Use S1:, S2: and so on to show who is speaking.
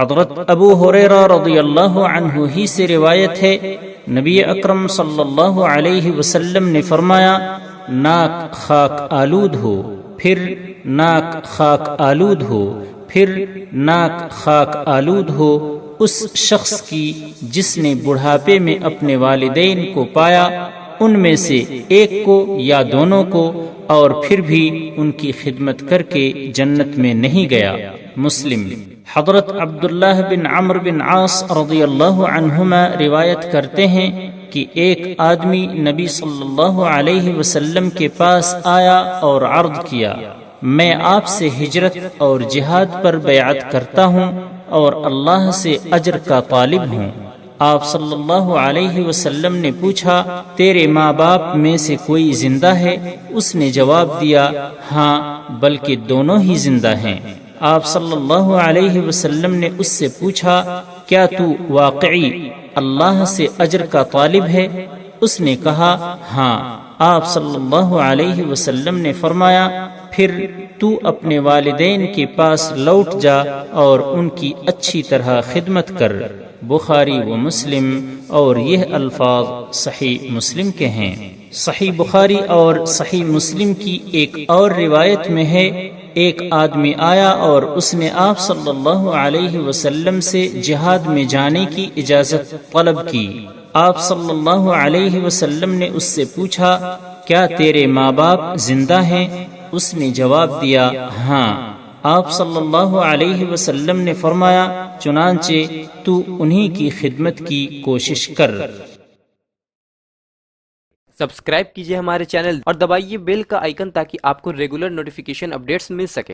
S1: حضرت ابو ہریرہ رضی اللہ عنہ ہی سے روایت ہے، نبی اکرم صلی اللہ علیہ وسلم نے فرمایا، ناک خاک آلود ہو، پھر ناک خاک آلود ہو، پھر ناک خاک آلود ہو اس شخص کی جس نے بڑھاپے میں اپنے والدین کو پایا، ان میں سے ایک کو یا دونوں کو، اور پھر بھی ان کی خدمت کر کے جنت میں نہیں گیا۔ مسلم۔ حضرت عبداللہ بن عمرو بن عاص رضی اللہ عنہما روایت کرتے ہیں کہ ایک آدمی نبی صلی اللہ علیہ وسلم کے پاس آیا اور عرض کیا، میں آپ سے ہجرت اور جہاد پر بیعت کرتا ہوں اور اللہ سے اجر کا طالب ہوں۔ آپ صلی اللہ علیہ وسلم نے پوچھا، تیرے ماں باپ میں سے کوئی زندہ ہے؟ اس نے جواب دیا، ہاں بلکہ دونوں ہی زندہ ہیں۔ آپ صلی اللہ علیہ وسلم نے اس سے پوچھا، کیا تو واقعی اللہ سے اجر کا طالب ہے؟ اس نے کہا، ہاں۔ آپ صلی اللہ علیہ وسلم نے فرمایا، پھر تو اپنے والدین کے پاس لوٹ جا اور ان کی اچھی طرح خدمت کر۔ بخاری و مسلم، اور یہ الفاظ صحیح مسلم کے ہیں۔ صحیح بخاری اور صحیح مسلم کی ایک اور روایت میں ہے، ایک آدمی آیا اور اس نے آپ صلی اللہ علیہ وسلم سے جہاد میں جانے کی اجازت طلب کی۔ آپ صلی اللہ علیہ وسلم نے اس سے پوچھا، کیا تیرے ماں باپ زندہ ہیں؟ اس نے جواب دیا، ہاں۔ آپ صلی اللہ علیہ وسلم نے فرمایا، چنانچہ تو انہی کی خدمت کی کوشش کر۔
S2: سبسکرائب کیجئے ہمارے چینل اور دبائیے بیل کا آئیکن تاکہ آپ کو ریگولر نوٹیفیکیشن اپڈیٹس مل سکے۔